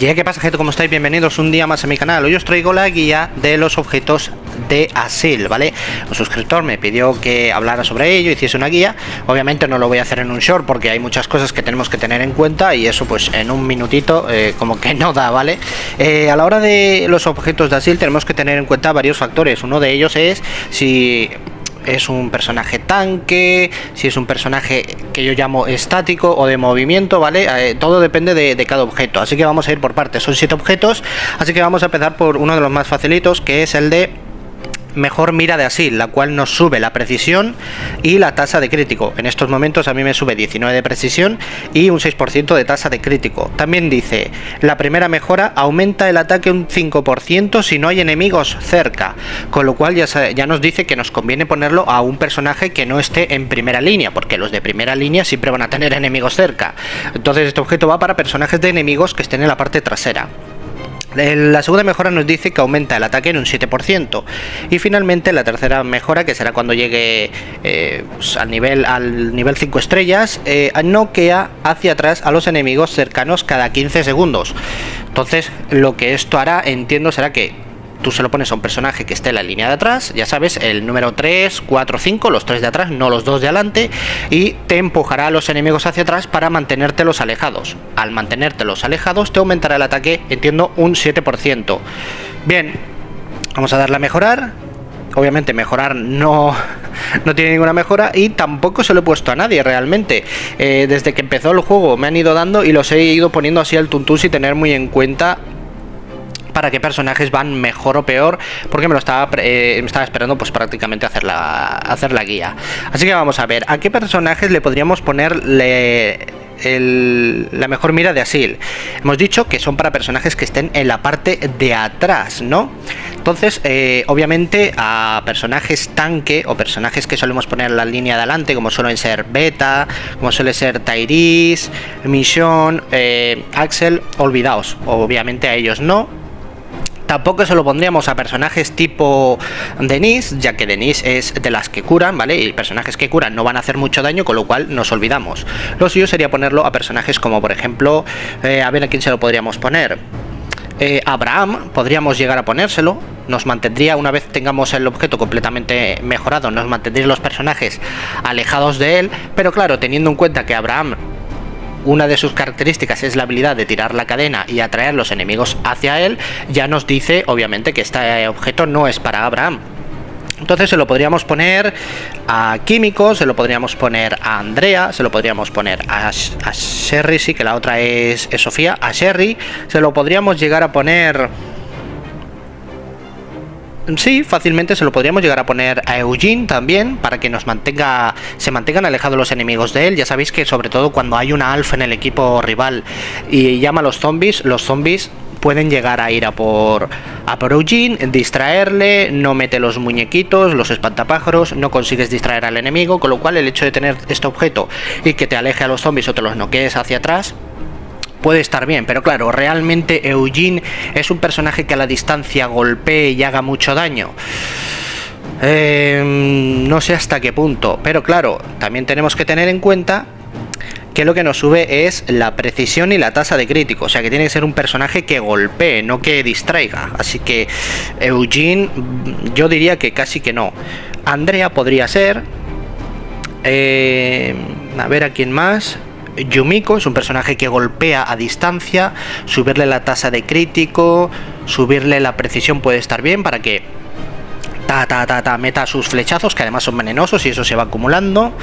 Ya, ¿qué pasa, gente? ¿Cómo estáis? Bienvenidos un día más a mi canal. Hoy os traigo la guía de los objetos de Asil, ¿vale? Un suscriptor me pidió que hablara sobre ello, hiciese una guía. Obviamente no lo voy a hacer en un short porque hay muchas cosas que tenemos que tener en cuenta y eso pues en un minutito como que no da, ¿vale? A la hora de los objetos de Asil tenemos que tener en cuenta varios factores. Uno de ellos es si es un personaje tanque, si es un personaje que yo llamo estático o de movimiento, ¿vale? Todo depende de cada objeto, así que vamos a ir por partes. Son 7 objetos, así que vamos a empezar por uno de los más facilitos, que es el de mejor mira de Asil, la cual nos sube la precisión y la tasa de crítico. En estos momentos a mí me sube 19 de precisión y un 6% de tasa de crítico. También dice, la primera mejora aumenta el ataque un 5% si no hay enemigos cerca, con lo cual ya nos dice que nos conviene ponerlo a un personaje que no esté en primera línea, porque los de primera línea siempre van a tener enemigos cerca. Entonces este objeto va para personajes de enemigos que estén en la parte trasera. La segunda mejora nos dice que aumenta el ataque en un 7%. Y finalmente la tercera mejora, que será cuando llegue pues al nivel 5 estrellas, noquea hacia atrás a los enemigos cercanos cada 15 segundos. Entonces lo que esto hará, entiendo, será que tú se lo pones a un personaje que esté en la línea de atrás, ya sabes, el número 3, 4, 5, los 3 de atrás, no los 2 de adelante, y te empujará a los enemigos hacia atrás para mantenértelos alejados. Al mantenértelos alejados te aumentará el ataque, entiendo, un 7%. Bien, vamos a darle a mejorar. Obviamente mejorar no tiene ninguna mejora y tampoco se lo he puesto a nadie realmente. Desde que empezó el juego me han ido dando y los he ido poniendo así al tuntún sin tener muy en cuenta para qué personajes van mejor o peor, porque me estaba esperando pues prácticamente hacer la guía. Así que vamos a ver a qué personajes le podríamos poner la mejor mira de Asil. Hemos dicho que son para personajes que estén en la parte de atrás, ¿no? Entonces, obviamente a personajes tanque o personajes que solemos poner en la línea de adelante, como suelen ser Beta, como suele ser Tyrese, Michonne, Axel, olvidaos, obviamente a ellos no. Tampoco se lo pondríamos a personajes tipo Denise, ya que Denise es de las que curan, ¿vale? Y personajes que curan no van a hacer mucho daño, con lo cual nos olvidamos. Lo suyo sería ponerlo a personajes como, por ejemplo, a ver a quién se lo podríamos poner. Abraham, podríamos llegar a ponérselo. Nos mantendría, una vez tengamos el objeto completamente mejorado, nos mantendría los personajes alejados de él. Pero claro, teniendo en cuenta que Abraham, una de sus características es la habilidad de tirar la cadena y atraer los enemigos hacia él, ya nos dice obviamente que este objeto no es para Abraham. Entonces se lo podríamos poner a Químico, se lo podríamos poner a Andrea, se lo podríamos poner a Sherry, sí, que la otra es Sofía, a Sherry, se lo podríamos llegar a poner... Sí, fácilmente se lo podríamos llegar a poner a Eugene también, para que se mantengan alejados los enemigos de él. Ya sabéis que sobre todo cuando hay una alfa en el equipo rival y llama a los zombies pueden llegar a ir a por Eugene, distraerle, no mete los muñequitos, los espantapájaros, no consigues distraer al enemigo, con lo cual el hecho de tener este objeto y que te aleje a los zombies o te los noquees hacia atrás puede estar bien, pero claro, realmente Eugene es un personaje que a la distancia golpee y haga mucho daño. No sé hasta qué punto, pero claro, también tenemos que tener en cuenta que lo que nos sube es la precisión y la tasa de crítico, o sea que tiene que ser un personaje que golpee, no que distraiga. Así que Eugene, yo diría que casi que no. Andrea podría ser. A ver a quién más. Yumiko es un personaje que golpea a distancia, subirle la tasa de crítico, subirle la precisión puede estar bien para que meta sus flechazos, que además son venenosos y eso se va acumulando.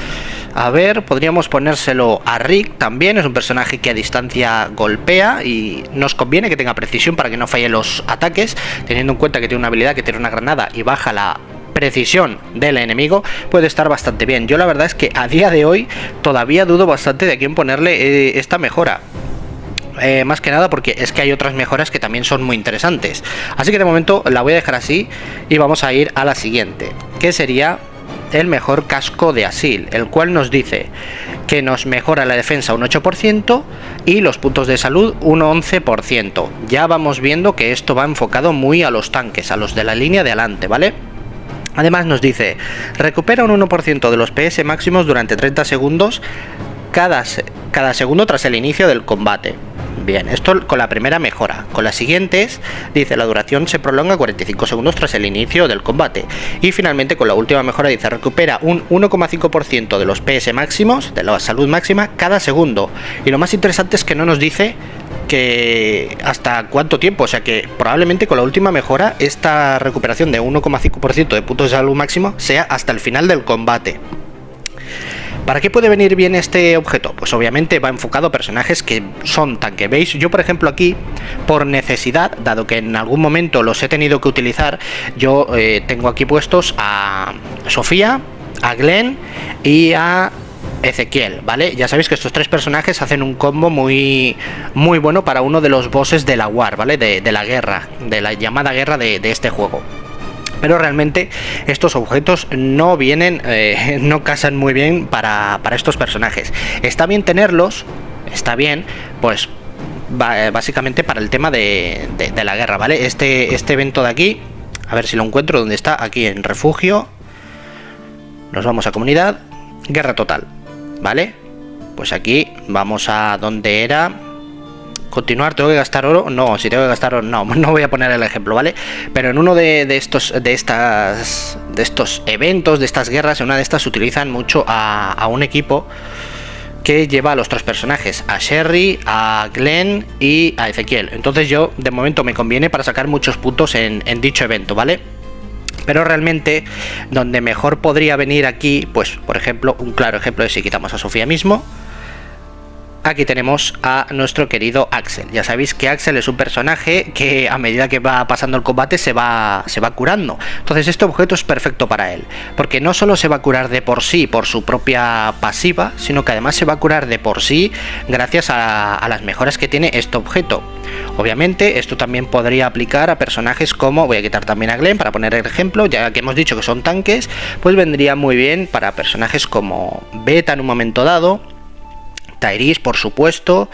A ver, podríamos ponérselo a Rick también, es un personaje que a distancia golpea y nos conviene que tenga precisión para que no falle los ataques, teniendo en cuenta que tiene una habilidad que tiene una granada y baja la precisión del enemigo, puede estar bastante bien. Yo la verdad es que a día de hoy todavía dudo bastante de a quién ponerle esta mejora. Más que nada porque es que hay otras mejoras que también son muy interesantes. Así que de momento la voy a dejar así y vamos a ir a la siguiente, que sería el mejor casco de Asil, el cual nos dice que nos mejora la defensa un 8% y los puntos de salud un 11%. Ya vamos viendo que esto va enfocado muy a los tanques, a los de la línea de adelante, ¿vale? Además nos dice, recupera un 1% de los PS máximos durante 30 segundos cada segundo tras el inicio del combate. Bien, esto con la primera mejora. Con las siguientes, dice la duración se prolonga 45 segundos tras el inicio del combate. Y finalmente con la última mejora dice recupera un 1,5% de los PS máximos, de la salud máxima, cada segundo. Y lo más interesante es que no nos dice que hasta cuánto tiempo, o sea que probablemente con la última mejora esta recuperación de 1,5% de puntos de salud máximo sea hasta el final del combate. ¿Para qué puede venir bien este objeto? Pues obviamente va enfocado a personajes que son tanque. ¿Veis? Yo por ejemplo aquí, por necesidad, dado que en algún momento los he tenido que utilizar, yo tengo aquí puestos a Sofía, a Glenn y a Ezequiel, ¿vale? Ya sabéis que estos tres personajes hacen un combo muy bueno para uno de los bosses de la War, ¿vale? De la guerra, de la llamada guerra de este juego. Pero realmente estos objetos no vienen, no casan muy bien para estos personajes. Está bien tenerlos, está bien, pues básicamente para el tema de la guerra, ¿vale? Este evento de aquí, a ver si lo encuentro, ¿dónde está? Aquí en refugio. Nos vamos a comunidad, guerra total, ¿vale? Pues aquí vamos a donde era... Continuar, ¿tengo que gastar oro? No, si tengo que gastar oro, no voy a poner el ejemplo, ¿vale? Pero en uno de estos eventos, de estas guerras, en una de estas utilizan mucho a un equipo que lleva a los tres personajes, a Sherry, a Glenn y a Ezequiel. Entonces yo, de momento, me conviene para sacar muchos puntos en dicho evento, ¿vale? Pero realmente, donde mejor podría venir aquí, pues, por ejemplo, un claro ejemplo es si quitamos a Sofía mismo. Aquí tenemos a nuestro querido Axel. Ya sabéis que Axel es un personaje que a medida que va pasando el combate se va curando. Entonces este objeto es perfecto para él, porque no solo se va a curar de por sí por su propia pasiva, sino que además se va a curar de por sí gracias a las mejoras que tiene este objeto. Obviamente esto también podría aplicar a personajes como, voy a quitar también a Glenn para poner el ejemplo, ya que hemos dicho que son tanques, pues vendría muy bien para personajes como Beta en un momento dado, Tyrese, por supuesto,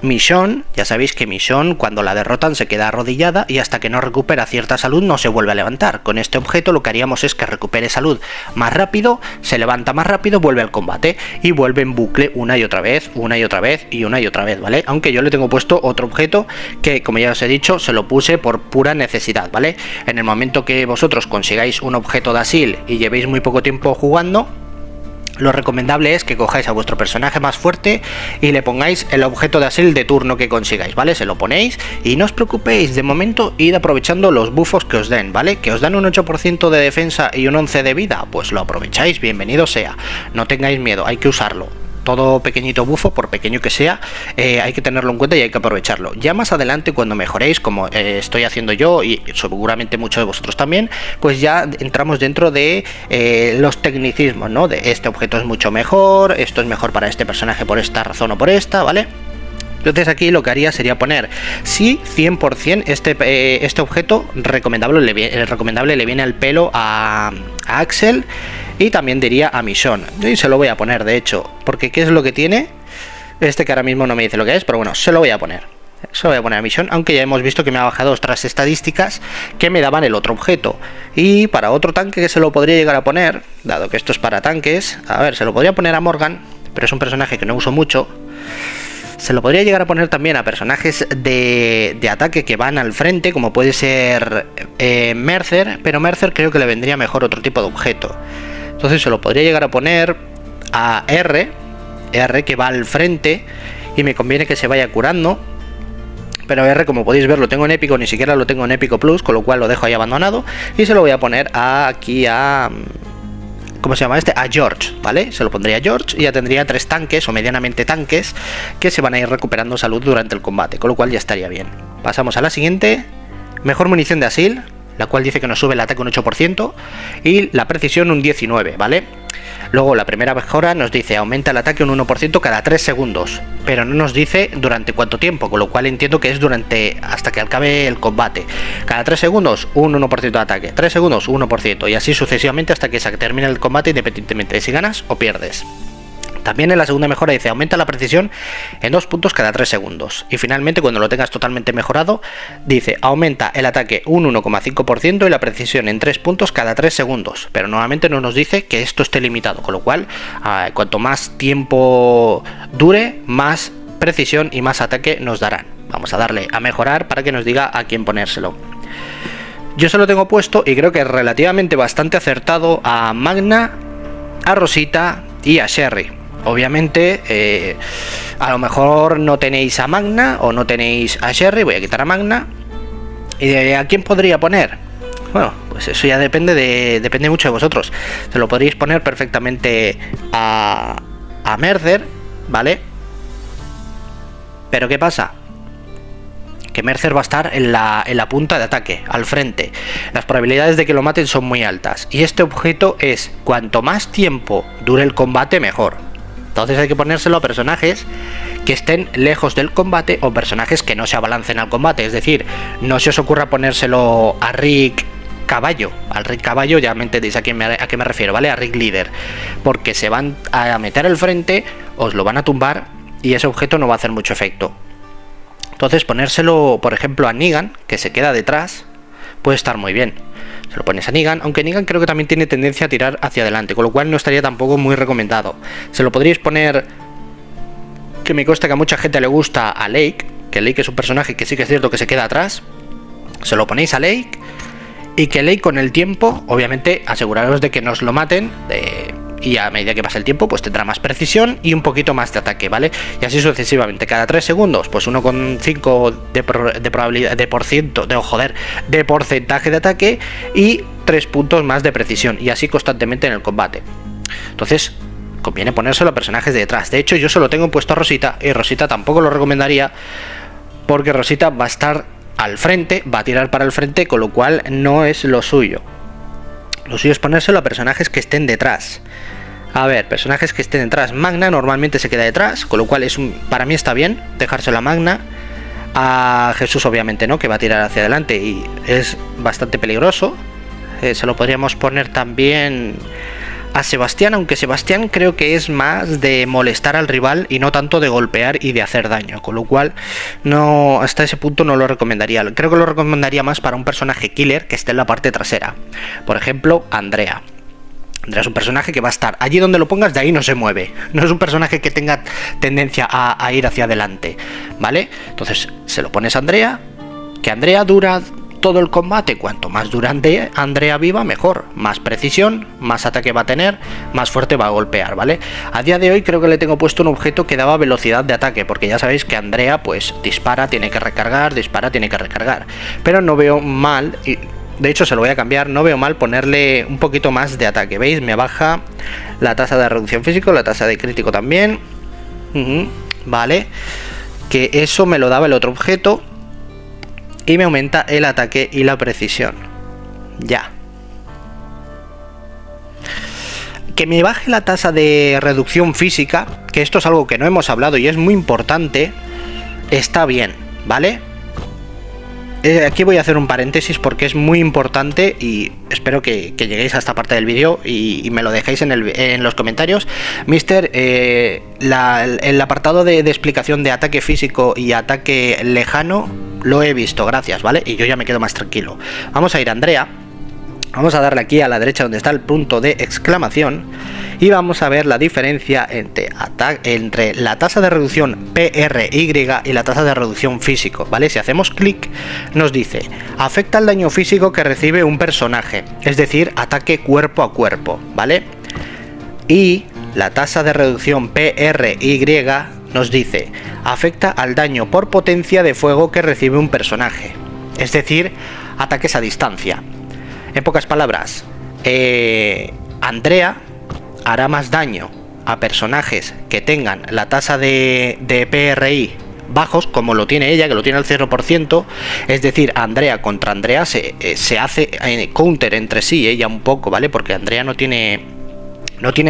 Michonne. Ya sabéis que Michonne, cuando la derrotan, se queda arrodillada y hasta que no recupera cierta salud no se vuelve a levantar. Con este objeto lo que haríamos es que recupere salud más rápido, se levanta más rápido, vuelve al combate y vuelve en bucle una y otra vez, una y otra vez y una y otra vez, ¿vale? Aunque yo le tengo puesto otro objeto que, como ya os he dicho, se lo puse por pura necesidad, ¿vale? En el momento que vosotros consigáis un objeto de Asil y llevéis muy poco tiempo jugando, lo recomendable es que cojáis a vuestro personaje más fuerte y le pongáis el objeto de Asil de turno que consigáis, ¿vale? Se lo ponéis y no os preocupéis, de momento id aprovechando los buffos que os den, ¿vale? Que os dan un 8% de defensa y un 11 de vida, pues lo aprovecháis, bienvenido sea. No tengáis miedo, hay que usarlo. Todo pequeñito bufo, por pequeño que sea, hay que tenerlo en cuenta y hay que aprovecharlo. Ya más adelante, cuando mejoréis, como estoy haciendo yo y seguramente muchos de vosotros también, pues ya entramos dentro de los tecnicismos, ¿no? De este objeto es mucho mejor, esto es mejor para este personaje por esta razón o por esta, ¿vale? Entonces aquí lo que haría sería poner sí 100% este objeto recomendable le viene al pelo a Axel y también diría a Michonne. Y se lo voy a poner, de hecho, porque ¿qué es lo que tiene? Este que ahora mismo no me dice lo que es, pero bueno, se lo voy a poner. Se lo voy a poner a Michonne, aunque ya hemos visto que me ha bajado otras estadísticas que me daban el otro objeto. Y para otro tanque que se lo podría llegar a poner, dado que esto es para tanques, a ver, se lo podría poner a Morgan, pero es un personaje que no uso mucho. Se lo podría llegar a poner también a personajes de ataque que van al frente, como puede ser Mercer, pero Mercer creo que le vendría mejor otro tipo de objeto. Entonces se lo podría llegar a poner a R que va al frente y me conviene que se vaya curando. Pero R, como podéis ver, lo tengo en épico, ni siquiera lo tengo en épico plus, con lo cual lo dejo ahí abandonado. Y se lo voy a poner aquí a... ¿cómo se llama este? A George, ¿vale? Se lo pondría a George y ya tendría 3 tanques o medianamente tanques que se van a ir recuperando salud durante el combate, con lo cual ya estaría bien. Pasamos a la siguiente. Mejor munición de Asil, la cual dice que nos sube el ataque un 8% y la precisión un 19%, ¿vale? Luego la primera mejora nos dice aumenta el ataque un 1% cada 3 segundos, pero no nos dice durante cuánto tiempo, con lo cual entiendo que es durante hasta que acabe el combate. Cada 3 segundos un 1% de ataque, 3 segundos 1% y así sucesivamente hasta que se termine el combate, independientemente de si ganas o pierdes. También en la segunda mejora dice aumenta la precisión en 2 puntos cada 3 segundos. Y finalmente, cuando lo tengas totalmente mejorado, dice aumenta el ataque un 1,5% y la precisión en 3 puntos cada 3 segundos. Pero nuevamente no nos dice que esto esté limitado, con lo cual cuanto más tiempo dure, más precisión y más ataque nos darán. Vamos a darle a mejorar para que nos diga a quién ponérselo. Yo se lo tengo puesto y creo que es relativamente bastante acertado a Magna, a Rosita y a Sherry. Obviamente, a lo mejor no tenéis a Magna o no tenéis a Sherry. Voy a quitar a Magna. ¿Y a quién podría poner? Bueno, pues eso ya depende mucho de vosotros. Se lo podréis poner perfectamente a Mercer, ¿vale? Pero ¿qué pasa? Que Mercer va a estar en la punta de ataque, al frente. Las probabilidades de que lo maten son muy altas. Y este objeto es, cuanto más tiempo dure el combate, mejor. Entonces hay que ponérselo a personajes que estén lejos del combate o personajes que no se abalancen al combate. Es decir, no se os ocurra ponérselo a Rick Caballo. Al Rick Caballo ya me entendéis a qué me refiero, ¿vale? A Rick Líder. Porque se van a meter al frente, os lo van a tumbar y ese objeto no va a hacer mucho efecto. Entonces ponérselo, por ejemplo, a Negan, que se queda detrás, puede estar muy bien. Se lo pones a Negan, aunque Negan creo que también tiene tendencia a tirar hacia adelante, con lo cual no estaría tampoco muy recomendado. Se lo podríais poner, que me consta que a mucha gente le gusta, a Lake, que Lake es un personaje que sí que es cierto que se queda atrás. Se lo ponéis a Lake y que Lake con el tiempo, obviamente, aseguraros de que no os lo maten, y a medida que pasa el tiempo pues tendrá más precisión y un poquito más de ataque, ¿vale? Y así sucesivamente, cada 3 segundos pues 1,5 de probabilidad de porcentaje de ataque y 3 puntos más de precisión, y así constantemente en el combate. Entonces conviene ponérselo a personajes de detrás. De hecho yo solo tengo puesto a Rosita, y Rosita tampoco lo recomendaría porque Rosita va a estar al frente, va a tirar para el frente, con lo cual no es lo suyo. Lo suyo es ponérselo a personajes que estén detrás. A ver, personajes que estén detrás. Magna normalmente se queda detrás, con lo cual para mí está bien dejárselo a Magna. A Jesús obviamente no, que va a tirar hacia adelante y es bastante peligroso. Se lo podríamos poner también a Sebastián, aunque Sebastián creo que es más de molestar al rival y no tanto de golpear y de hacer daño, con lo cual no, hasta ese punto no lo recomendaría. Creo que lo recomendaría más para un personaje killer que esté en la parte trasera. Por ejemplo, Andrea. Andrea es un personaje que va a estar allí donde lo pongas, de ahí no se mueve. No es un personaje que tenga tendencia a ir hacia adelante, ¿vale? Entonces se lo pones a Andrea, que Andrea dura todo el combate. Cuanto más durante Andrea viva, mejor. Más precisión, más ataque va a tener, más fuerte va a golpear, ¿vale? A día de hoy creo que le tengo puesto un objeto que daba velocidad de ataque, porque ya sabéis que Andrea pues dispara, tiene que recargar, dispara, tiene que recargar. Pero no veo mal, y de hecho se lo voy a cambiar, no veo mal ponerle un poquito más de ataque. ¿Veis? Me baja la tasa de reducción físico, la tasa de crítico también. Vale. Que eso me lo daba el otro objeto. Y me aumenta el ataque y la precisión. Ya. Que me baje la tasa de reducción física, que esto es algo que no hemos hablado y es muy importante, está bien, ¿vale? Aquí voy a hacer un paréntesis porque es muy importante y espero que lleguéis a esta parte del vídeo y me lo dejéis en los comentarios. Mister, el apartado de explicación de ataque físico y ataque lejano lo he visto, gracias, ¿vale? Y yo ya me quedo más tranquilo. Vamos a ir a Andrea. Vamos a darle aquí a la derecha donde está el punto de exclamación y vamos a ver la diferencia entre la tasa de reducción PRY y la tasa de reducción físico, ¿vale? Si hacemos clic nos dice, afecta el daño físico que recibe un personaje, es decir, ataque cuerpo a cuerpo, ¿vale? Y la tasa de reducción PRY nos dice, afecta al daño por potencia de fuego que recibe un personaje, es decir, ataques a distancia. En pocas palabras, Andrea hará más daño a personajes que tengan la tasa de PRI bajos, como lo tiene ella, que lo tiene al 0%, es decir, Andrea contra Andrea se hace counter entre sí, ella un poco, ¿vale? Porque Andrea no tiene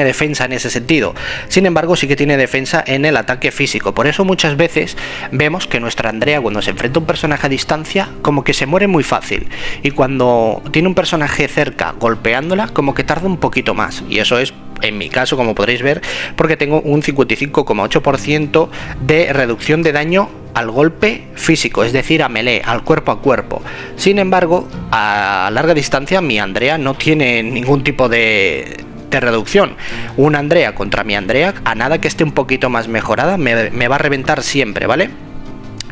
defensa en ese sentido, sin embargo sí que tiene defensa en el ataque físico. Por eso muchas veces vemos que nuestra Andrea, cuando se enfrenta a un personaje a distancia, como que se muere muy fácil, y cuando tiene un personaje cerca golpeándola, como que tarda un poquito más, y eso es en mi caso, como podréis ver, porque tengo un 55,8% de reducción de daño al golpe físico, es decir, a melee, al cuerpo a cuerpo. Sin embargo, a larga distancia mi Andrea no tiene ningún tipo de reducción. Una Andrea contra mi Andrea, a nada que esté un poquito más mejorada, me va a reventar siempre, ¿vale?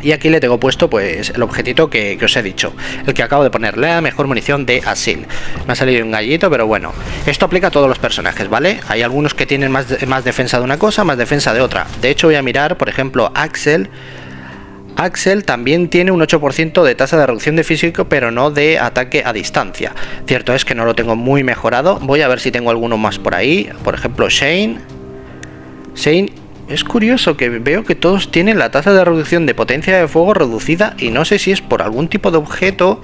Y aquí le tengo puesto pues el objetito que os he dicho, el que acabo de poner, la mejor munición de Asil. Me ha salido un gallito, pero bueno, esto aplica a todos los personajes, ¿vale? Hay algunos que tienen más defensa de una cosa, más defensa de otra. De hecho voy a mirar, por ejemplo, Axel también tiene un 8% de tasa de reducción de físico, pero no de ataque a distancia. Cierto es que no lo tengo muy mejorado. Voy a ver si tengo alguno más por ahí. Por ejemplo, Shane, es curioso que veo que todos tienen la tasa de reducción de potencia de fuego reducida y no sé si es por algún tipo de objeto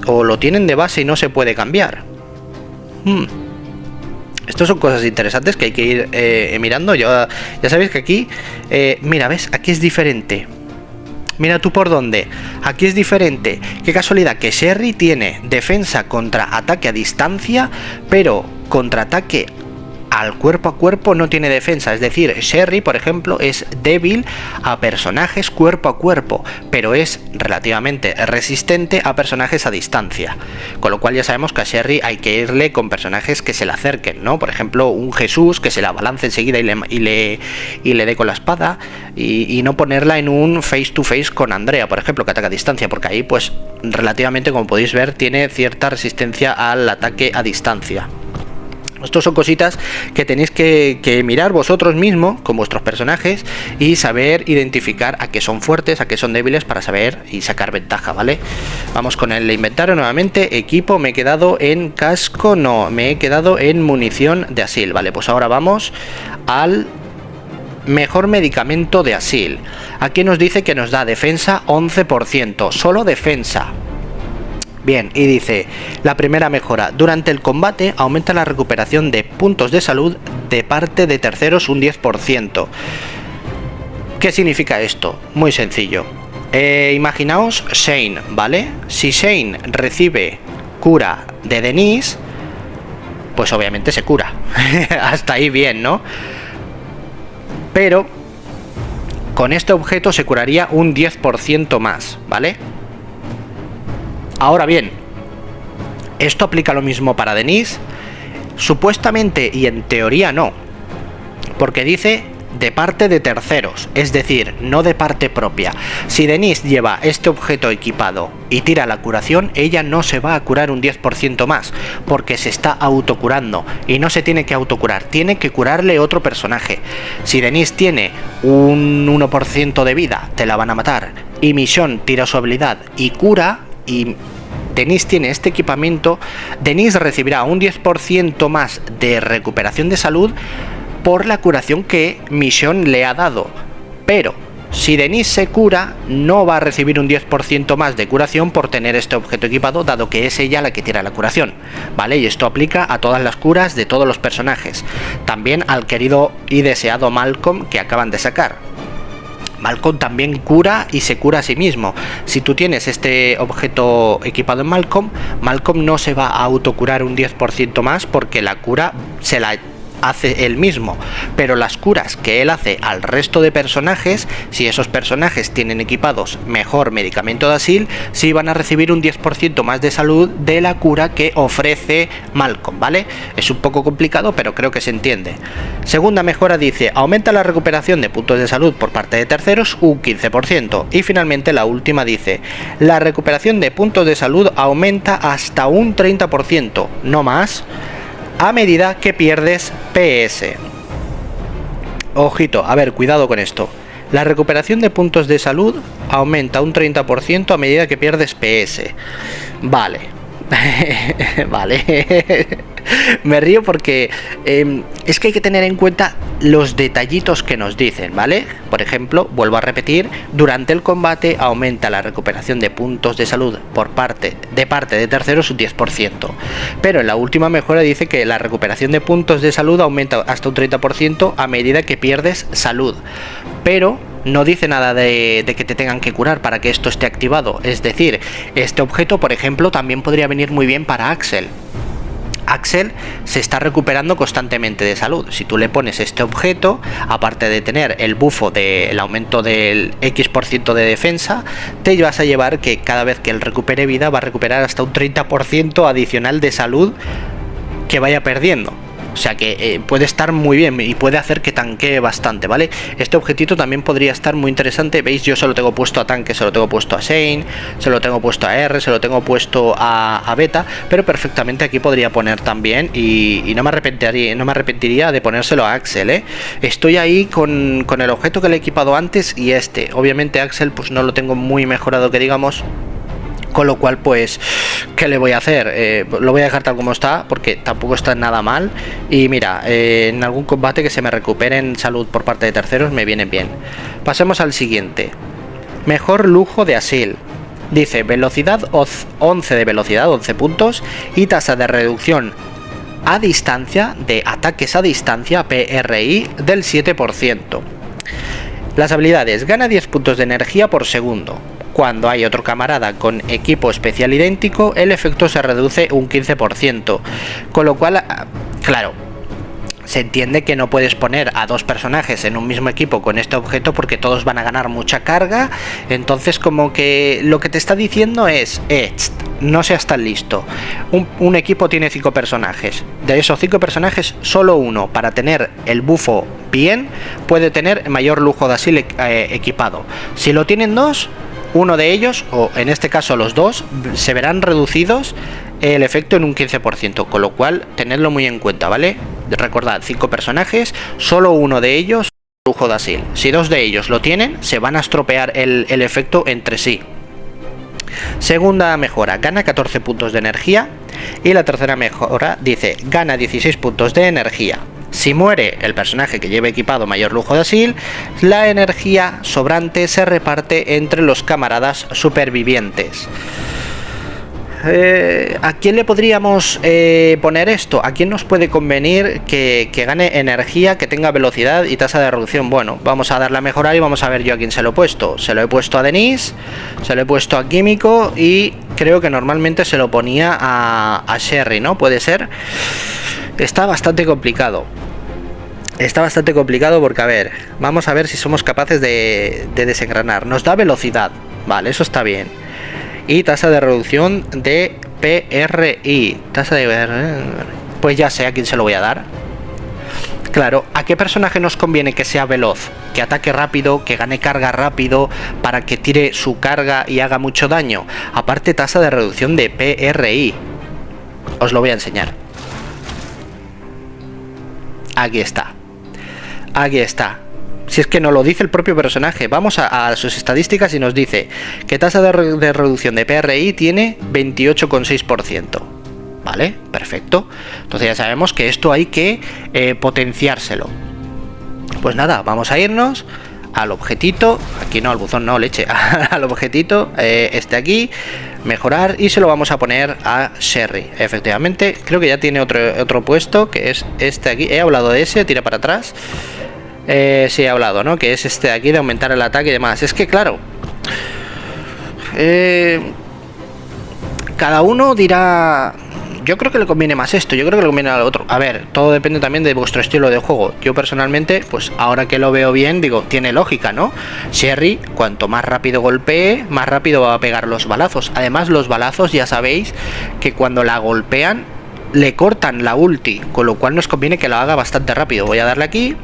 o lo tienen de base y no se puede cambiar. Estas son cosas interesantes que hay que ir mirando. Ya sabéis que aquí, mira, ¿ves? Aquí es diferente. Mira tú por dónde. Aquí es diferente. Qué casualidad que Sherry tiene defensa contra ataque a distancia, pero contra ataque al cuerpo a cuerpo no tiene defensa. Es decir, Sherry, por ejemplo, es débil a personajes cuerpo a cuerpo, pero es relativamente resistente a personajes a distancia. Con lo cual ya sabemos que a Sherry hay que irle con personajes que se le acerquen, ¿no? Por ejemplo, un Jesús que se la balance enseguida y le dé con la espada, y no ponerla en un face to face con Andrea, por ejemplo, que ataca a distancia, porque ahí pues relativamente, como podéis ver, tiene cierta resistencia al ataque a distancia. Estos son cositas que tenéis que mirar vosotros mismos con vuestros personajes y saber identificar a qué son fuertes, a qué son débiles, para saber y sacar ventaja, ¿vale? Vamos con el inventario nuevamente. Equipo, me he quedado en casco, no, me he quedado en munición de Asil, ¿vale? Pues ahora vamos al mejor medicamento de Asil. Aquí nos dice que nos da defensa 11%, solo defensa. Bien, y dice, la primera mejora, durante el combate aumenta la recuperación de puntos de salud de parte de terceros un 10%. ¿Qué significa esto? Muy sencillo. Imaginaos Shane, ¿vale? Si Shane recibe cura de Denise, pues obviamente se cura. Hasta ahí bien, ¿no? Pero con este objeto se curaría un 10% más, ¿vale? Ahora bien, ¿esto aplica lo mismo para Denise? Supuestamente y en teoría no, porque dice de parte de terceros, es decir, no de parte propia. Si Denise lleva este objeto equipado y tira la curación, ella no se va a curar un 10% más, porque se está autocurando y no se tiene que autocurar, tiene que curarle otro personaje. Si Denise tiene un 1% de vida, te la van a matar, y Michonne tira su habilidad y cura, y Denise tiene este equipamiento, Denise recibirá un 10% más de recuperación de salud por la curación que Michonne le ha dado. Pero si Denise se cura, no va a recibir un 10% más de curación por tener este objeto equipado, dado que es ella la que tira la curación, ¿vale? Y esto aplica a todas las curas de todos los personajes, también al querido y deseado Malcolm que acaban de sacar. Malcolm también cura y se cura a sí mismo. Si tú tienes este objeto equipado en Malcolm, Malcolm no se va a autocurar un 10% más porque la cura se la hace él mismo, pero las curas que él hace al resto de personajes, si esos personajes tienen equipados mejor medicamento de Asil, sí van a recibir un 10% más de salud de la cura que ofrece Malcolm, ¿vale? Es un poco complicado, pero creo que se entiende. Segunda mejora dice, aumenta la recuperación de puntos de salud por parte de terceros un 15%. Y finalmente la última dice, la recuperación de puntos de salud aumenta hasta un 30%, no más, a medida que pierdes PS. Ojito, a ver, cuidado con esto. La recuperación de puntos de salud aumenta un 30% a medida que pierdes PS. Vale. Vale. Me río porque es que hay que tener en cuenta los detallitos que nos dicen, ¿vale? Por ejemplo, vuelvo a repetir, durante el combate aumenta la recuperación de puntos de salud por parte de terceros un 10%. Pero en la última mejora dice que la recuperación de puntos de salud aumenta hasta un 30% a medida que pierdes salud. Pero no dice nada de que te tengan que curar para que esto esté activado. Es decir, este objeto, por ejemplo, también podría venir muy bien para Axel. Axel se está recuperando constantemente de salud. Si tú le pones este objeto, aparte de tener el bufo del aumento del X% de defensa, te vas a llevar que cada vez que él recupere vida va a recuperar hasta un 30% adicional de salud que vaya perdiendo. sea que puede estar muy bien y puede hacer que tanquee bastante, ¿vale? Este objetito también podría estar muy interesante. Veis, yo se lo tengo puesto a tanque, se lo tengo puesto a Shane, se lo tengo puesto a R, se lo tengo puesto a Beta, pero perfectamente aquí podría poner también y no me arrepentiría de ponérselo a Axel, ¿eh? Estoy ahí con el objeto que le he equipado antes y este. Obviamente Axel pues no lo tengo muy mejorado que digamos, con lo cual pues ¿qué le voy a hacer? Lo voy a dejar tal como está porque tampoco está nada mal y mira, en algún combate que se me recupere en salud por parte de terceros me viene bien. Pasemos al siguiente. Mejor lujo de Asil. Dice velocidad 11 de velocidad, 11 puntos y tasa de reducción a distancia de ataques a distancia PRI del 7%. Las habilidades: gana 10 puntos de energía por segundo. Cuando hay otro camarada con equipo especial idéntico, el efecto se reduce un 15%. Con lo cual, claro, se entiende que no puedes poner a dos personajes en un mismo equipo con este objeto porque todos van a ganar mucha carga. Entonces como que lo que te está diciendo es, no seas tan listo. Un equipo tiene 5 personajes. De esos 5 personajes, solo uno, para tener el bufo bien, puede tener mayor lujo de Asil equipado. Si lo tienen dos, uno de ellos, o en este caso los dos, se verán reducidos el efecto en un 15%, con lo cual tenedlo muy en cuenta, ¿vale? Recordad, 5 personajes, solo uno de ellos lujo de Asil. Si dos de ellos lo tienen, se van a estropear el efecto entre sí. Segunda mejora, gana 14 puntos de energía. Y la tercera mejora dice, gana 16 puntos de energía. Si muere el personaje que lleve equipado mayor lujo de Asil, la energía sobrante se reparte entre los camaradas supervivientes. ¿A quién le podríamos poner esto? ¿A quién nos puede convenir que gane energía, que tenga velocidad y tasa de reducción? Bueno, vamos a darle a mejorar y vamos a ver yo a quién se lo he puesto. Se lo he puesto a Denise, se lo he puesto a Químico y creo que normalmente se lo ponía a Sherry, ¿no? Puede ser. Está bastante complicado. Está bastante complicado porque, a ver, vamos a ver si somos capaces de desengranar. Nos da velocidad, vale, eso está bien. Y tasa de reducción de PRI. Tasa de... Pues ya sé a quién se lo voy a dar. Claro, ¿a qué personaje nos conviene que sea veloz? Que ataque rápido, que gane carga rápido, para que tire su carga y haga mucho daño. Aparte, tasa de reducción de PRI. Os lo voy a enseñar. Aquí está. Aquí está. Si es que no lo dice el propio personaje. Vamos a sus estadísticas y nos dice que tasa de reducción de PRI tiene 28,6%. Vale, perfecto. Entonces ya sabemos que esto hay que potenciárselo. Pues nada, vamos a irnos al objetito. Aquí no, al buzón no, leche. Al objetito, este aquí, mejorar, y se lo vamos a poner a Sherry. Efectivamente, creo que ya tiene otro puesto, que es este aquí. He hablado de ese, tira para atrás. Sí, he hablado, ¿no? Que es este de aquí, de aumentar el ataque y demás. Es que claro, cada uno dirá, yo creo que le conviene más esto, yo creo que le conviene al otro. A ver, todo depende también de vuestro estilo de juego. Yo personalmente, pues ahora que lo veo bien, digo, tiene lógica, ¿no? Sherry, cuanto más rápido golpee, más rápido va a pegar los balazos. Además, los balazos ya sabéis que cuando la golpean le cortan la ulti, con lo cual nos conviene que lo haga bastante rápido. Voy a darle aquí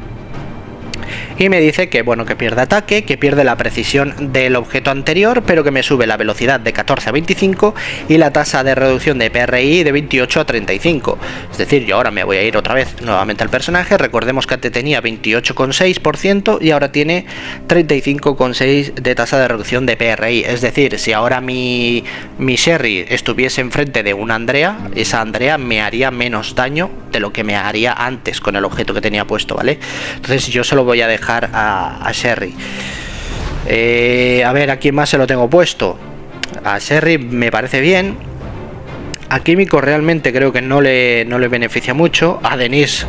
y me dice que bueno, que pierde ataque, que pierde la precisión del objeto anterior, pero que me sube la velocidad de 14 a 25 y la tasa de reducción de PRI de 28 a 35. Es decir, yo ahora me voy a ir otra vez nuevamente al personaje. Recordemos que antes tenía 28,6% y ahora tiene 35,6% de tasa de reducción de PRI. Es decir, si ahora mi Sherry estuviese enfrente de una Andrea, esa Andrea me haría menos daño de lo que me haría antes con el objeto que tenía puesto, ¿vale? Entonces yo se lo voy a dejar a Sherry. A ver, ¿a quién más se lo tengo puesto? A Sherry me parece bien. A Químico realmente creo que no le beneficia mucho. A Denise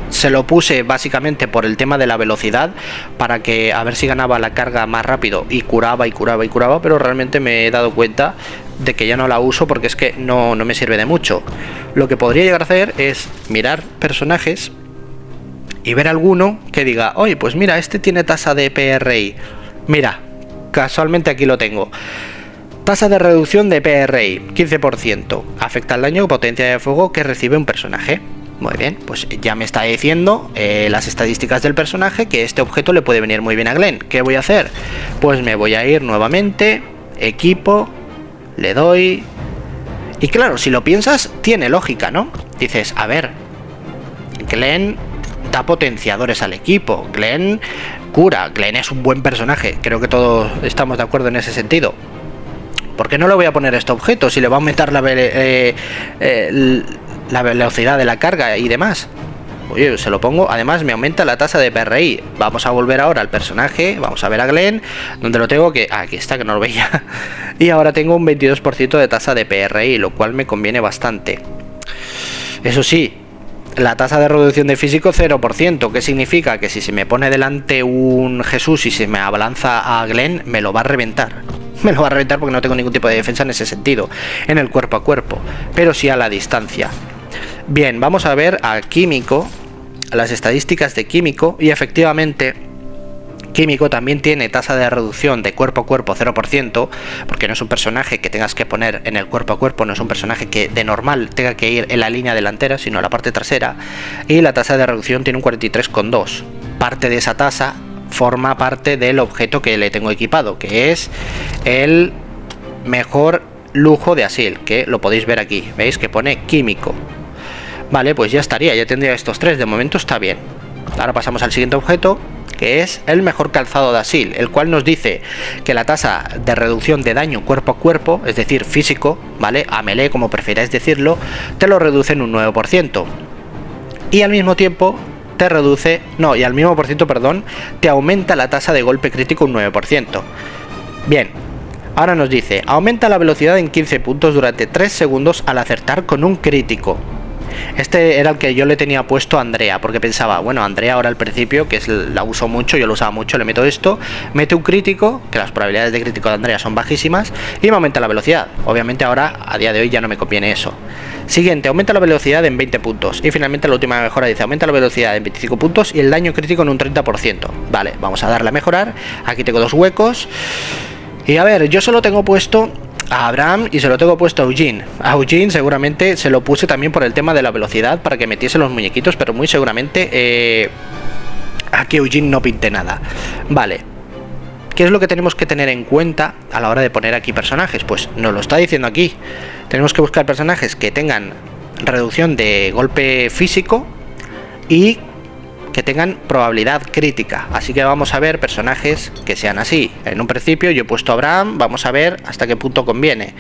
se lo puse básicamente por el tema de la velocidad, para que a ver si ganaba la carga más rápido y curaba y curaba y curaba, pero realmente me he dado cuenta de que ya no la uso porque es que no me sirve de mucho. Lo que podría llegar a hacer es mirar personajes y ver alguno que diga, oye, pues mira, este tiene tasa de PRI. Mira, casualmente aquí lo tengo. Tasa de reducción de PRI, 15%. Afecta al daño o potencia de fuego que recibe un personaje. Muy bien, pues ya me está diciendo las estadísticas del personaje que este objeto le puede venir muy bien a Glenn. ¿Qué voy a hacer? Pues me voy a ir nuevamente, equipo, le doy... Y claro, si lo piensas, tiene lógica, ¿no? Dices, a ver, Glenn da potenciadores al equipo, Glenn cura, Glenn es un buen personaje, creo que todos estamos de acuerdo en ese sentido. ¿Por qué no le voy a poner este objeto si le va a aumentar la velocidad de la carga y demás? Oye, se lo pongo, además me aumenta la tasa de PRI. Vamos a volver ahora al personaje, vamos a ver a Glenn, donde lo tengo que... aquí está, que no lo veía. Y ahora tengo un 22% de tasa de PRI, lo cual me conviene bastante. Eso sí, la tasa de reducción de físico 0%, ¿qué significa? Que si se me pone delante un Jesús y se me abalanza a Glenn, me lo va a reventar. Me lo va a reventar porque no tengo ningún tipo de defensa en ese sentido, en el cuerpo a cuerpo, pero sí a la distancia. Bien, vamos a ver a Químico, las estadísticas de Químico, y efectivamente Químico también tiene tasa de reducción de cuerpo a cuerpo 0%, porque no es un personaje que tengas que poner en el cuerpo a cuerpo, no es un personaje que de normal tenga que ir en la línea delantera, sino en la parte trasera, y la tasa de reducción tiene un 43,2. Parte de esa tasa forma parte del objeto que le tengo equipado, que es el mejor lujo de Asil, que lo podéis ver aquí, veis que pone Químico. Vale, pues ya estaría, ya tendría estos tres, de momento está bien. Ahora pasamos al siguiente objeto, que es el mejor calzado de Asil, el cual nos dice que la tasa de reducción de daño cuerpo a cuerpo, es decir, físico, ¿vale? A melee, como prefiráis decirlo, te lo reduce en un 9%. Y al mismo tiempo te reduce, no, y al mismo por ciento, perdón, te aumenta la tasa de golpe crítico un 9%. Bien, ahora nos dice, aumenta la velocidad en 15 puntos durante 3 segundos al acertar con un crítico. Este era el que yo le tenía puesto a Andrea, porque pensaba, bueno, Andrea ahora al principio, que la uso mucho, yo lo usaba mucho, le meto esto, mete un crítico, que las probabilidades de crítico de Andrea son bajísimas, y me aumenta la velocidad. Obviamente ahora, a día de hoy, ya no me conviene eso. Siguiente, aumenta la velocidad en 20 puntos. Y finalmente la última mejora dice, aumenta la velocidad en 25 puntos y el daño crítico en un 30%. Vale, vamos a darle a mejorar. Aquí tengo 2 huecos. Y a ver, yo solo tengo puesto a Abraham y se lo tengo puesto a Eugene. A Eugene seguramente se lo puse también por el tema de la velocidad para que metiese los muñequitos, pero muy seguramente aquí Eugene no pinte nada. Vale, ¿qué es lo que tenemos que tener en cuenta a la hora de poner aquí personajes? Pues nos lo está diciendo aquí. Tenemos que buscar personajes que tengan reducción de golpe físico y que tengan probabilidad crítica. Así que vamos a ver personajes que sean así. En un principio yo he puesto a Abraham, vamos a ver hasta qué punto conviene.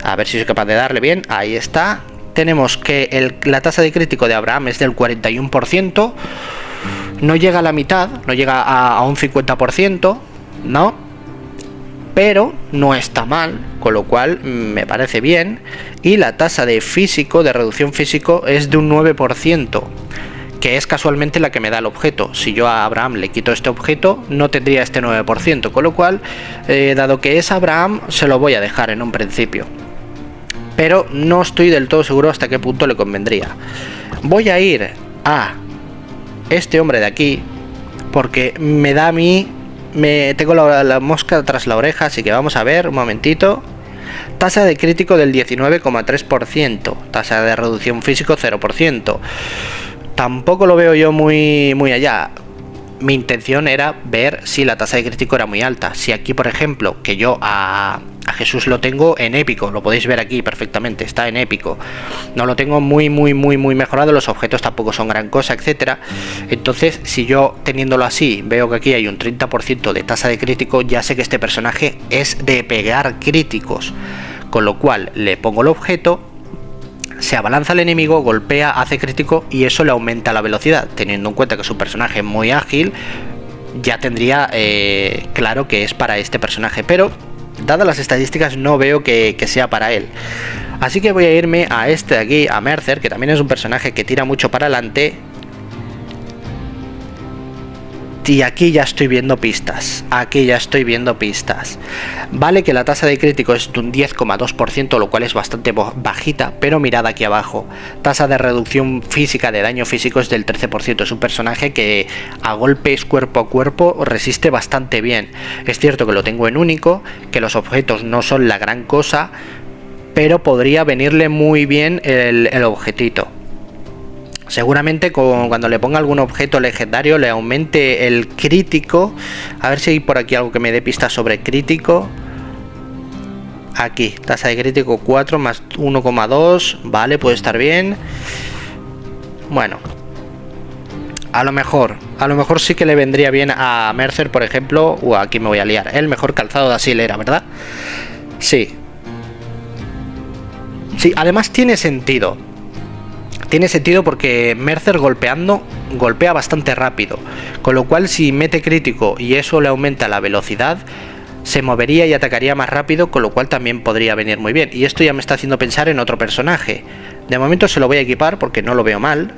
A ver si soy capaz de darle bien. Ahí está. Tenemos que la tasa de crítico de Abraham es del 41%. No llega a la mitad, no llega a un 50%, ¿no? Pero no está mal, con lo cual me parece bien. Y la tasa de físico, de reducción físico, es de un 9%. Que es casualmente la que me da el objeto. Si yo a Abraham le quito este objeto, no tendría este 9%, con lo cual, dado que es Abraham, se lo voy a dejar en un principio. Pero no estoy del todo seguro hasta qué punto le convendría. Voy a ir a este hombre de aquí, porque me da a mí... tengo la mosca tras la oreja, así que vamos a ver, un momentito. Tasa de crítico del 19,3%. Tasa de reducción físico 0%. Tampoco lo veo yo muy allá. Mi intención era ver si la tasa de crítico era muy alta. Si aquí, por ejemplo, que yo a Jesús lo tengo en épico, lo podéis ver aquí perfectamente, está en épico. No lo tengo muy mejorado, los objetos tampoco son gran cosa, etcétera. Entonces, si yo teniéndolo así, veo que aquí hay un 30% de tasa de crítico, ya sé que este personaje es de pegar críticos. Con lo cual, le pongo el objeto, se abalanza el enemigo, golpea, hace crítico y eso le aumenta la velocidad. Teniendo en cuenta que es un personaje muy ágil, ya tendría claro que es para este personaje, pero dadas las estadísticas no veo que sea para él. Así que voy a irme a este de aquí, a Mercer, que también es un personaje que tira mucho para adelante. Y aquí ya estoy viendo pistas. Aquí ya estoy viendo pistas. Vale que la tasa de crítico es de un 10,2%, lo cual es bastante bajita, pero mirad aquí abajo. Tasa de reducción física de daño físico es del 13%. Es un personaje que a golpes cuerpo a cuerpo resiste bastante bien. Es cierto que lo tengo en único, que los objetos no son la gran cosa, pero podría venirle muy bien el objetito. Seguramente cuando le ponga algún objeto legendario le aumente el crítico. A ver si hay por aquí algo que me dé pistas sobre crítico. Aquí, tasa de crítico 4 más 1,2. Vale, puede estar bien. Bueno, a lo mejor sí que le vendría bien a Mercer, por ejemplo. Aquí me voy a liar. El mejor calzado de Asil era, ¿verdad? Sí. Sí, además tiene sentido. Tiene sentido porque Mercer golpeando golpea bastante rápido, con lo cual si mete crítico y eso le aumenta la velocidad, se movería y atacaría más rápido, con lo cual también podría venir muy bien. Y esto ya me está haciendo pensar en otro personaje. De momento se lo voy a equipar porque no lo veo mal.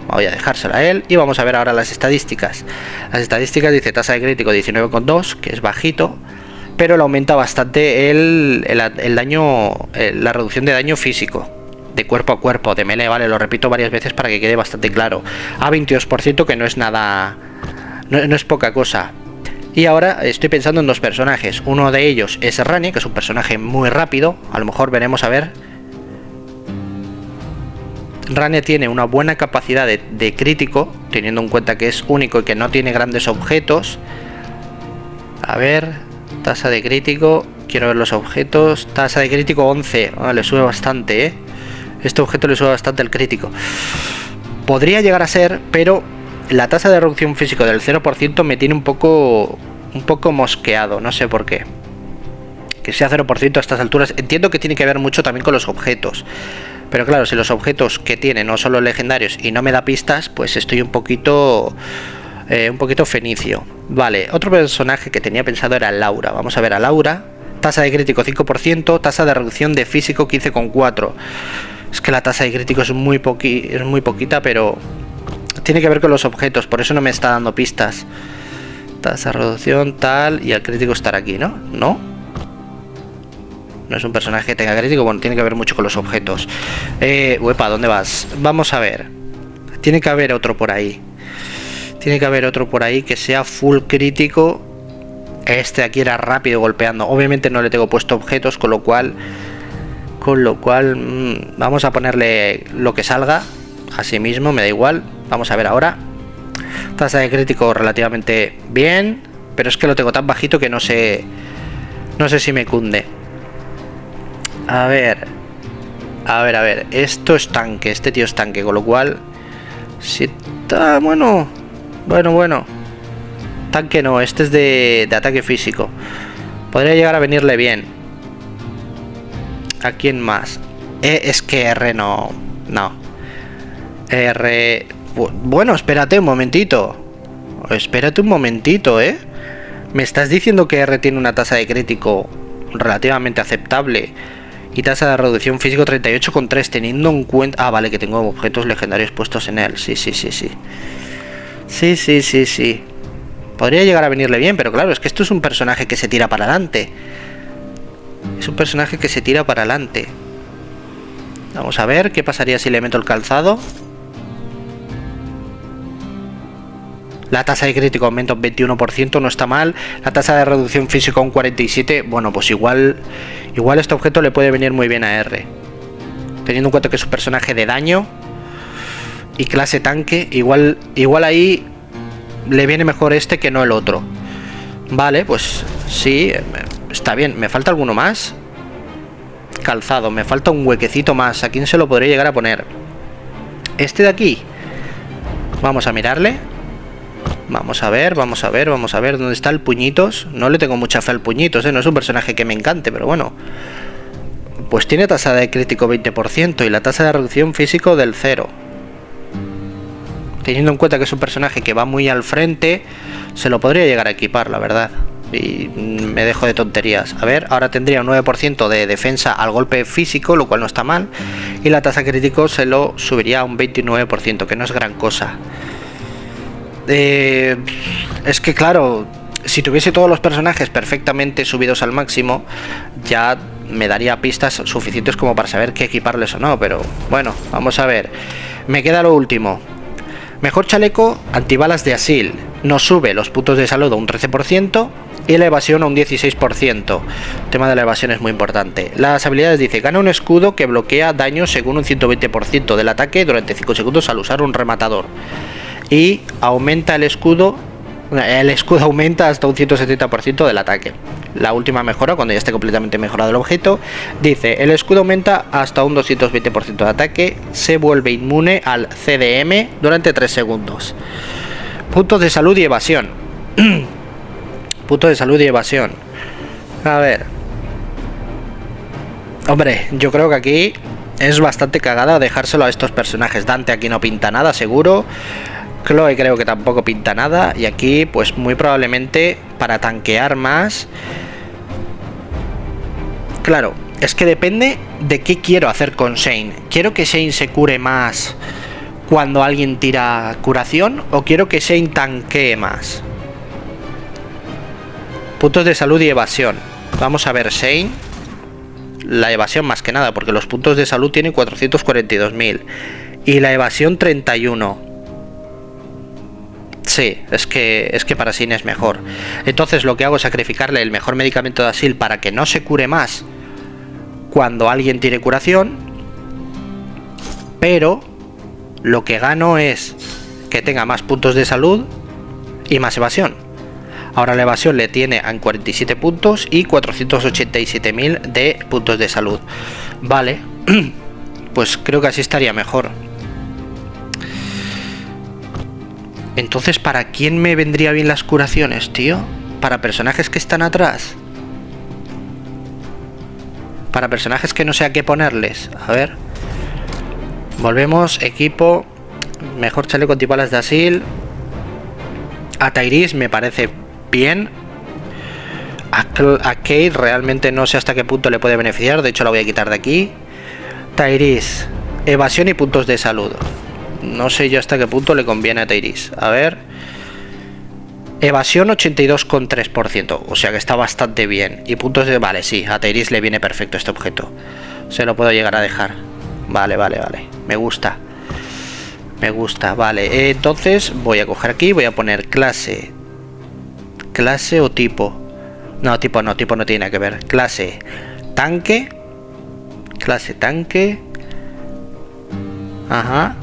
Voy a dejárselo a él y vamos a ver ahora las estadísticas. Las estadísticas dice tasa de crítico 19,2, que es bajito, pero le aumenta bastante el daño, la reducción de daño físico. De cuerpo a cuerpo, de melee, vale, lo repito varias veces para que quede bastante claro. A 22%, que no es nada, no es poca cosa. Y ahora estoy pensando en dos personajes. Uno de ellos es Rani, que es un personaje muy rápido. A lo mejor veremos a ver. Rani tiene una buena capacidad de crítico, teniendo en cuenta que es único y que no tiene grandes objetos. A ver, tasa de crítico, quiero ver los objetos. Tasa de crítico 11, le sube bastante, ¿eh? Este objeto le sube bastante el crítico. Podría llegar a ser, pero la tasa de reducción físico del 0% me tiene un poco mosqueado, no sé por qué. Que sea 0% a estas alturas. Entiendo que tiene que ver mucho también con los objetos. Pero claro, si los objetos que tiene no son los legendarios y no me da pistas, pues estoy un poquito fenicio. Vale, otro personaje que tenía pensado era Laura. Vamos a ver a Laura. Tasa de crítico 5%, tasa de reducción de físico 15,4. Es que la tasa de crítico es muy poquita, pero tiene que ver con los objetos, por eso no me está dando pistas. Tasa de reducción, tal, y el crítico estará aquí, ¿no? ¿No? No es un personaje que tenga crítico, bueno, tiene que ver mucho con los objetos. Uepa, ¿dónde vas? Vamos a ver. Tiene que haber otro por ahí. Tiene que haber otro por ahí que sea full crítico. Este aquí era rápido golpeando. Obviamente no le tengo puesto objetos, con lo cual vamos a ponerle lo que salga. Así mismo, me da igual. Vamos a ver ahora. Tasa de crítico relativamente bien, pero es que lo tengo tan bajito que no sé si me cunde. A ver. Esto es tanque, este tío es tanque, con lo cual si está bueno. Tanque no, este es de ataque físico. Podría llegar a venirle bien. ¿A quién más? Es que R no. R. Bueno, espérate un momentito. Me estás diciendo que R tiene una tasa de crítico relativamente aceptable y tasa de reducción físico 38,3, teniendo en cuenta... Ah, vale, que tengo objetos legendarios puestos en él. Sí. Sí. Podría llegar a venirle bien, pero claro, es que esto es un personaje que se tira para adelante. Vamos a ver qué pasaría si le meto el calzado. La tasa de crítico aumenta un 21%, no está mal. La tasa de reducción física un 47%. Bueno, pues igual este objeto le puede venir muy bien a R. Teniendo en cuenta que es un personaje de daño y clase tanque, igual ahí le viene mejor este que no el otro. Vale, pues sí, está bien. ¿Me falta alguno más? Calzado, me falta un huequecito más. ¿A quién se lo podría llegar a poner? Este de aquí. Vamos a mirarle. Vamos a ver dónde está el Puñitos. No le tengo mucha fe al Puñitos, no es un personaje que me encante, pero bueno. Pues tiene tasa de crítico 20% y la tasa de reducción físico del 0. Teniendo en cuenta que es un personaje que va muy al frente, se lo podría llegar a equipar, la verdad. Y me dejo de tonterías. A ver, ahora tendría un 9% de defensa al golpe físico, lo cual no está mal. Y la tasa crítico se lo subiría a un 29%, que no es gran cosa. Es que claro, si tuviese todos los personajes perfectamente subidos al máximo, ya me daría pistas suficientes como para saber qué equiparles o no. Pero bueno, vamos a ver. Me queda lo último. Mejor chaleco antibalas de Asil. nos sube los puntos de salud a un 13% y la evasión a un 16%. El tema de la evasión es muy importante. Las habilidades dice, gana un escudo que bloquea daño según un 120% del ataque durante 5 segundos al usar un rematador. Y aumenta el escudo aumenta hasta un 170% del ataque. La última mejora, cuando ya esté completamente mejorado el objeto, dice, el escudo aumenta hasta un 220% de ataque, se vuelve inmune al CDM durante 3 segundos. Puntos de salud y evasión. Puntos de salud y evasión. A ver. Hombre, yo creo que aquí es bastante cagada dejárselo a estos personajes. Dante aquí no pinta nada, seguro. Chloe creo que tampoco pinta nada. Y aquí, pues muy probablemente para tanquear más. Claro, es que depende de qué quiero hacer con Shane. ¿Quiero que Shane se cure más cuando alguien tira curación? ¿O quiero que Shane tanquee más? Puntos de salud y evasión. Vamos a ver Shane. La evasión más que nada, porque los puntos de salud tienen 442.000. Y la evasión 31. Sí, es que para Shane es mejor. Entonces lo que hago es sacrificarle el mejor medicamento de Asil para que no se cure más cuando alguien tire curación. Pero lo que gano es que tenga más puntos de salud y más evasión. Ahora la evasión le tiene en 47 puntos y 487.000 de puntos de salud. Vale, pues creo que así estaría mejor. Entonces, ¿para quién me vendría bien las curaciones, tío? ¿Para personajes que están atrás? ¿Para personajes que no sé a qué ponerles? A ver. Volvemos, equipo. Mejor chaleco antibalas de Asil. A Tyrese me parece bien. A Kate realmente no sé hasta qué punto le puede beneficiar. De hecho la voy a quitar de aquí. Tyrese, evasión y puntos de salud. No sé yo hasta qué punto le conviene a Tyrese. A ver. Evasión 82,3%. O sea que está bastante bien. Y puntos de... Vale, sí, a Tyrese le viene perfecto este objeto. Se lo puedo llegar a dejar. Vale. Me gusta. Vale. Entonces voy a coger aquí. Voy a poner clase. Clase o tipo. No, tipo no tiene nada que ver. Clase tanque. Clase tanque. Ajá.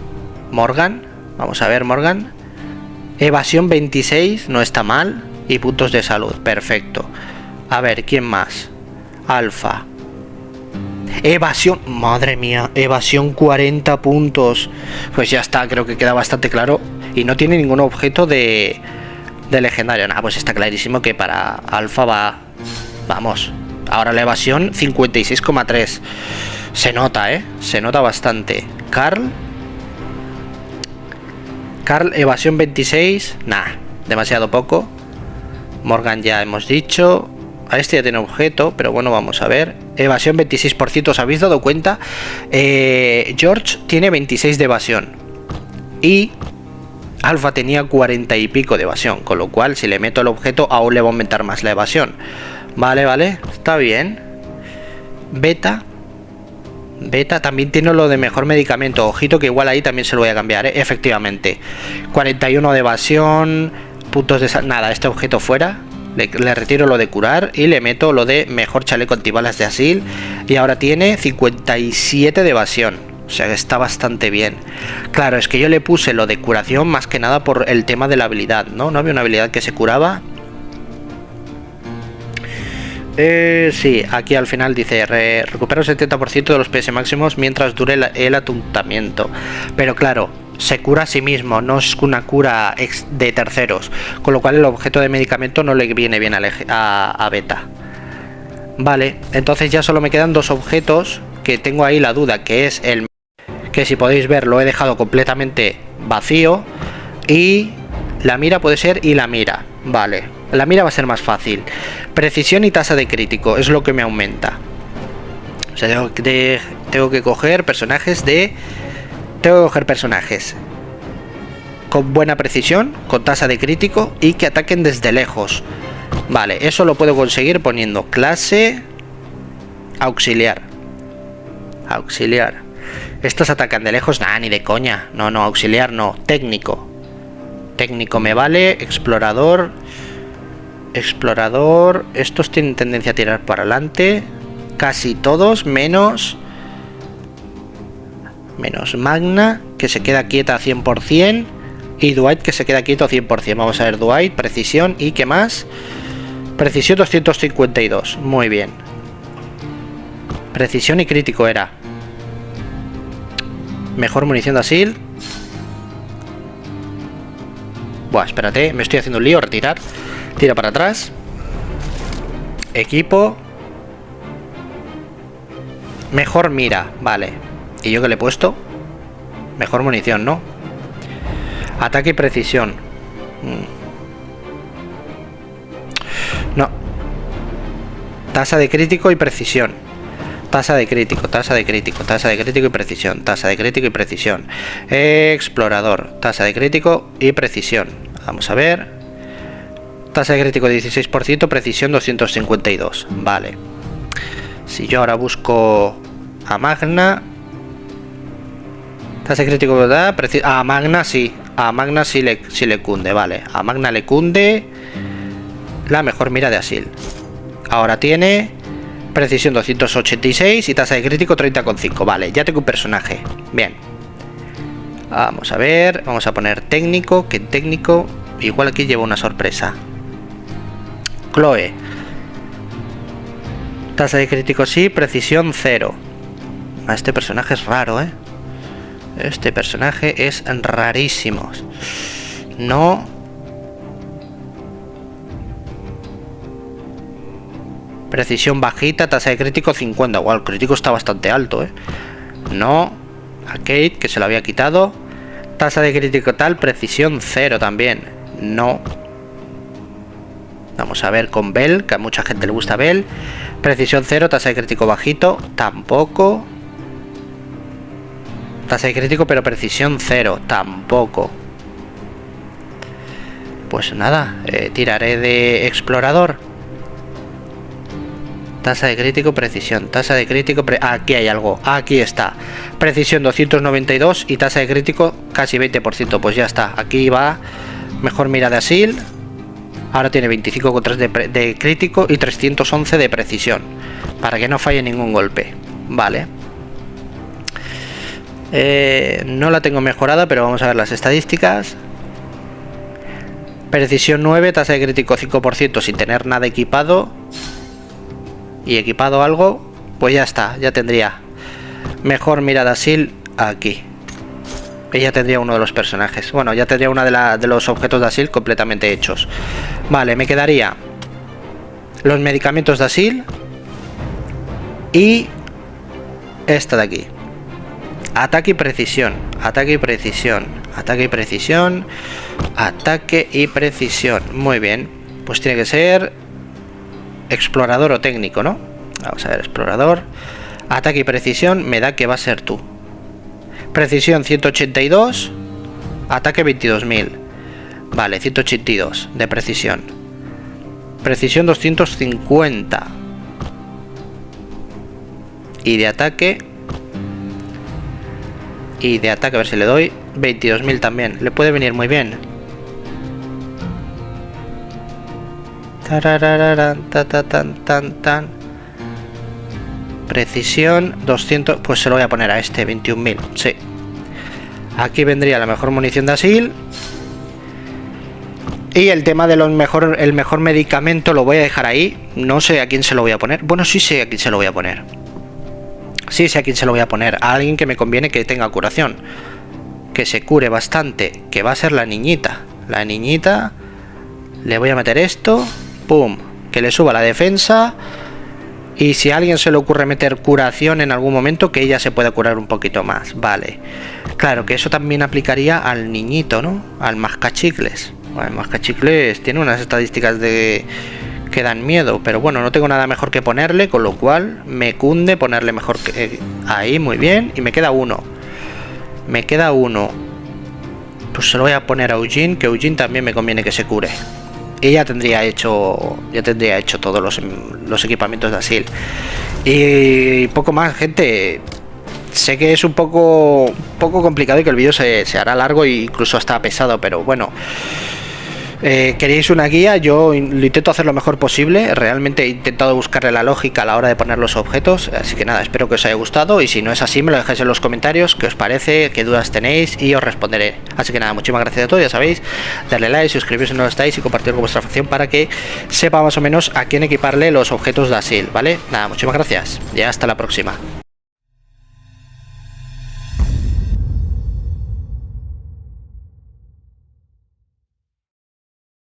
Morgan, vamos a ver Morgan. Evasión 26, no está mal. Y puntos de salud, perfecto. A ver, ¿quién más? Alfa. Evasión, madre mía, evasión 40 puntos. Pues ya está, creo que queda bastante claro. Y no tiene ningún objeto de legendario. Nada, pues está clarísimo que para Alfa va... Vamos. Ahora la evasión 56,3. Se nota, se nota bastante. Carl, evasión 26. Nah, demasiado poco. Morgan ya hemos dicho. A este ya tiene objeto, pero bueno, vamos a ver. Evasión 26%, ¿os habéis dado cuenta? George tiene 26 de evasión. Y Alpha tenía 40 y pico de evasión. Con lo cual, si le meto el objeto, aún le va a aumentar más la evasión. Vale, está bien. Beta también tiene lo de mejor medicamento. Ojito que igual ahí también se lo voy a cambiar, efectivamente. 41 de evasión. Puntos de... Nada, este objeto fuera. Le retiro lo de curar y le meto lo de mejor chaleco antibalas de Asil. Y ahora tiene 57 de evasión. O sea que está bastante bien. Claro, es que yo le puse lo de curación más que nada por el tema de la habilidad, ¿no? No había una habilidad que se curaba. Sí, aquí al final dice recupera el 70% de los PS máximos mientras dure el atuntamiento. Pero claro, se cura a sí mismo, no es una cura de terceros. Con lo cual el objeto de medicamento no le viene bien a Beta. Vale, entonces ya solo me quedan dos objetos que tengo ahí la duda, que es el... Que si podéis ver lo he dejado completamente vacío. Y la mira puede ser y la mira. Vale, la mira va a ser más fácil. Precisión y tasa de crítico es lo que me aumenta. O sea, tengo que coger personajes con buena precisión, con tasa de crítico y que ataquen desde lejos. Vale, eso lo puedo conseguir poniendo clase auxiliar. Estos atacan de lejos, nada, ni de coña. No, auxiliar no, técnico. técnico me vale, explorador. Explorador, estos tienen tendencia a tirar para adelante. Casi todos, menos Magna, que se queda quieta a 100%. Y Dwight, que se queda quieto a 100%. Vamos a ver Dwight, precisión. ¿Y qué más? Precisión 252. Muy bien. Precisión y crítico era. Mejor munición de Asil. Buah, espérate, me estoy haciendo un lío. Retirar. Tira para atrás. Equipo. Mejor mira, vale. ¿Y yo qué le he puesto? Mejor munición, ¿no? Ataque y precisión. No. Tasa de crítico y precisión. Tasa de crítico, tasa de crítico, tasa de crítico y precisión. Tasa de crítico y precisión. Explorador. Tasa de crítico y precisión. Vamos a ver. Tasa de crítico 16%, precisión 252. Vale. Si yo ahora busco a Magna. Tasa de crítico, ¿verdad? A Magna sí. A Magna sí le cunde, vale. A Magna le cunde la mejor mira de Asil. Ahora tiene precisión 286 y tasa de crítico 30,5. Vale, ya tengo un personaje. Bien. Vamos a ver. Vamos a poner técnico. Que técnico. Igual aquí llevo una sorpresa. Chloe. Tasa de crítico sí, precisión 0. Este personaje es raro, ¿eh? Este personaje es rarísimo. No. Precisión bajita, tasa de crítico 50. Wow, el crítico está bastante alto, ¿eh? No. A Kate, que se lo había quitado. Tasa de crítico tal, precisión 0 también. No. Vamos a ver con Bell, que a mucha gente le gusta Bell. Precisión 0, tasa de crítico bajito. Tampoco. Tasa de crítico, pero precisión 0. Tampoco. Pues nada, tiraré de explorador. Tasa de crítico, precisión. Tasa de crítico, aquí hay algo. Aquí está. Precisión 292 y tasa de crítico casi 20%. Pues ya está. Aquí va. Mejor mira de Asil. Ahora tiene 25,3 de crítico y 311 de precisión. Para que no falle ningún golpe. Vale. No la tengo mejorada, pero vamos a ver las estadísticas. Precisión 9, tasa de crítico 5% sin tener nada equipado. Y equipado algo, pues ya está, ya tendría mejor mira de Asil aquí. Ella tendría uno de los personajes. Bueno, ya tendría uno de los objetos de Asil completamente hechos. Vale, me quedaría los medicamentos de Asil y esta de aquí. Ataque y precisión. Ataque y precisión. Ataque y precisión. Ataque y precisión. Muy bien. Pues tiene que ser explorador o técnico, ¿no? Vamos a ver, explorador. Ataque y precisión. Me da que va a ser tú. Precisión 182. Ataque 22.000. Vale, 182 de precisión. Precisión 250. Y de ataque. Y de ataque, a ver si le doy 22.000 también. Le puede venir muy bien. Tan. Precisión 200. Pues se lo voy a poner a este 21.000. Sí. Aquí vendría la mejor munición de Asil. Y el tema de el mejor medicamento lo voy a dejar ahí. No sé a quién se lo voy a poner. Bueno, sí sé a quién se lo voy a poner. Sí sé a quién se lo voy a poner. A alguien que me conviene que tenga curación. Que se cure bastante. Que va a ser la niñita. La niñita. Le voy a meter esto. Pum. Que le suba la defensa. Y si a alguien se le ocurre meter curación en algún momento, que ella se pueda curar un poquito más. Vale. Claro que eso también aplicaría al niñito, ¿no? Al mascachicles. Bueno, el mascachicles tiene unas estadísticas de que dan miedo. Pero bueno, no tengo nada mejor que ponerle. Con lo cual me cunde ponerle mejor que... Ahí, muy bien. Y me queda uno. Me queda uno. Pues se lo voy a poner a Eugene. Que Eugene también me conviene que se cure. Y ya tendría hecho todos los equipamientos de Asil. Y poco más, gente. sé que es un poco complicado y que el vídeo se hará largo e incluso hasta pesado, pero bueno, queréis una guía, yo lo intento hacer lo mejor posible. Realmente he intentado buscarle la lógica a la hora de poner los objetos, así que nada, espero que os haya gustado y si no es así me lo dejáis en los comentarios, qué os parece, qué dudas tenéis y os responderé. Así que nada, muchísimas gracias a todos, ya sabéis, darle like, suscribiros si no lo estáis y compartir con vuestra facción para que sepa más o menos a quién equiparle los objetos de Asil, ¿vale? Nada, muchísimas gracias y hasta la próxima.